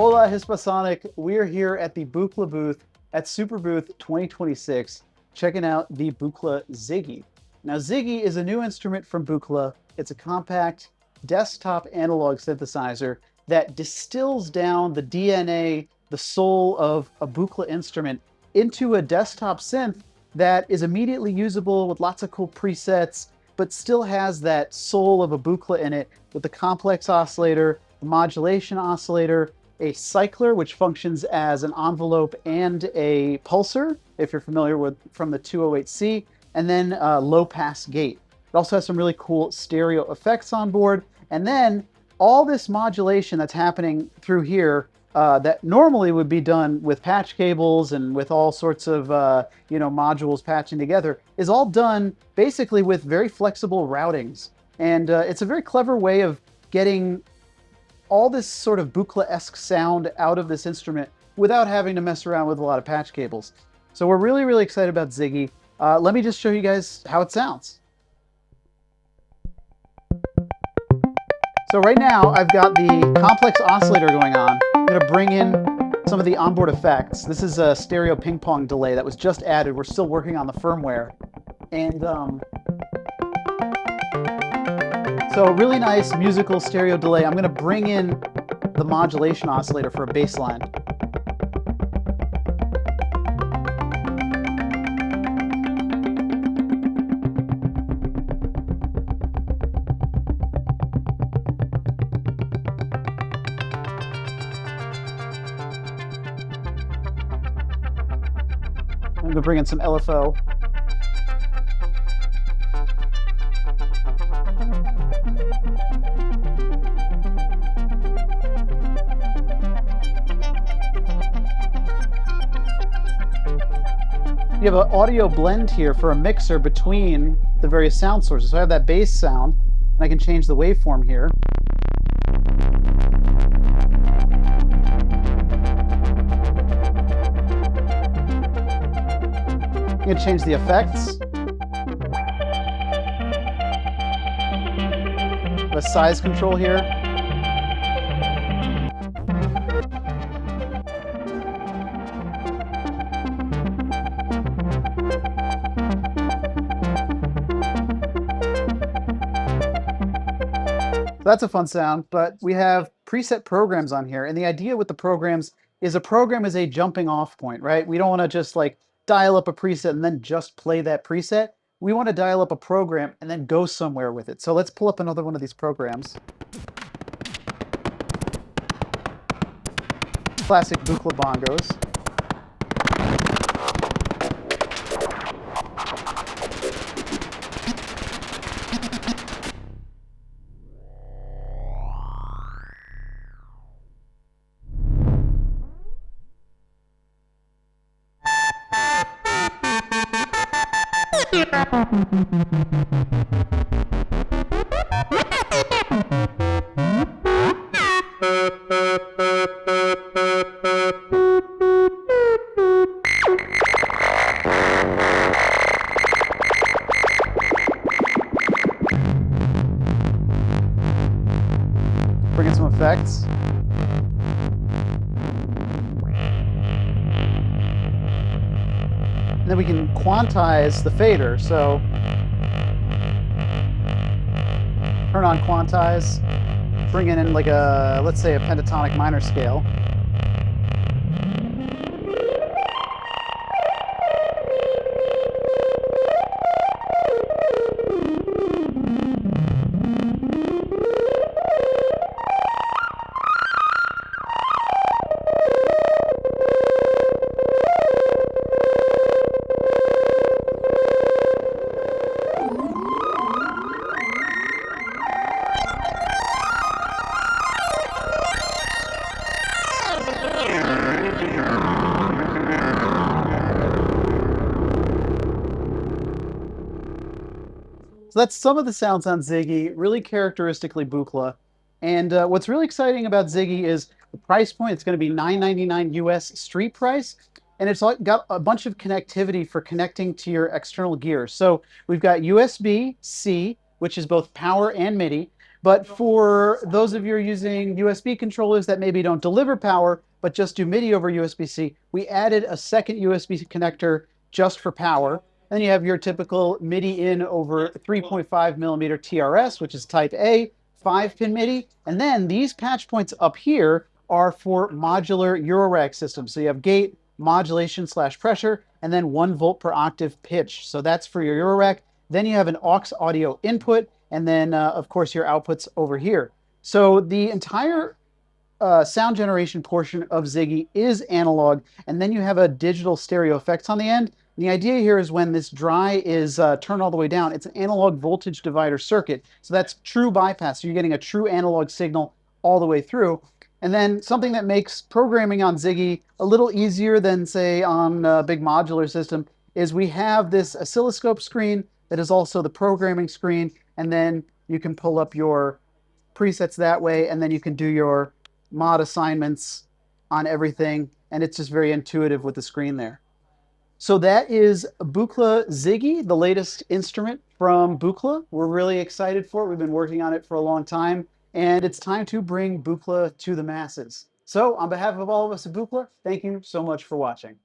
Hola Hispasonic, we're here at the BUCHLA booth at Superbooth 2026, checking out the BUCHLA ZIGGY. Now ZIGGY is a new instrument from BUCHLA. It's a compact desktop analog synthesizer that distills down the DNA, the soul of a BUCHLA instrument into a desktop synth that is immediately usable with lots of cool presets, but still has that soul of a BUCHLA in it with the complex oscillator, the modulation oscillator, a cycler, which functions as an envelope and a pulsar, if you're familiar with from the 208C, and then a low-pass gate. It also has some really cool stereo effects on board, and then all this modulation that's happening through here that normally would be done with patch cables and with all sorts of modules patching together is all done basically with very flexible routings. And it's a very clever way of getting all this sort of BUCHLA-esque sound out of this instrument without having to mess around with a lot of patch cables. So we're really, really excited about ZIGGY. Let me just show you guys how it sounds. So right now I've got the complex oscillator going on. I'm going to bring in some of the onboard effects. This is a stereo ping pong delay that was just added. We're still working on the firmware. And so really nice musical stereo delay. I'm going to bring in the modulation oscillator for a bass line. I'm going to bring in some LFO. You have an audio blend here for a mixer between the various sound sources. So I have that bass sound, and I can change the waveform here. I'm going to change the effects. The size control here. So that's a fun sound, but we have preset programs on here. And the idea with the programs is a program is a jumping off point, right? We don't want to just like dial up a preset and then just play that preset. We want to dial up a program and then go somewhere with it. So let's pull up another one of these programs. Classic BUCHLA bongos. Bring in some effects. And then we can quantize the fader. So turn on quantize, bring in like a, let's say a pentatonic minor scale. So that's some of the sounds on ZIGGY, really characteristically BUCHLA. And what's really exciting about ZIGGY is the price point. It's going to be $9.99 US street price. And it's got a bunch of connectivity for connecting to your external gear. So we've got USB-C, which is both power and MIDI. But for those of you who are using USB controllers that maybe don't deliver power, but just do MIDI over USB-C, we added a second USB connector just for power. And then you have your typical MIDI in over 3.5 millimeter TRS, which is type A, 5-pin MIDI. And then these patch points up here are for modular Eurorack systems. So you have gate, modulation / pressure, and then 1 volt per octave pitch. So that's for your Eurorack. Then you have an aux audio input, and then of course your outputs over here. So the entire sound generation portion of Ziggy is analog, and then you have a digital stereo effects on the end. The idea here is when this dry is turned all the way down, it's an analog voltage divider circuit. So that's true bypass. So you're getting a true analog signal all the way through. And then something that makes programming on Ziggy a little easier than, say, on a big modular system is we have this oscilloscope screen that is also the programming screen, and then you can pull up your presets that way, and then you can do your mod assignments on everything, and it's just very intuitive with the screen there. So that is BUCHLA ZIGGY, the latest instrument from BUCHLA. We're really excited for it. We've been working on it for a long time, and it's time to bring BUCHLA to the masses. So on behalf of all of us at BUCHLA, thank you so much for watching.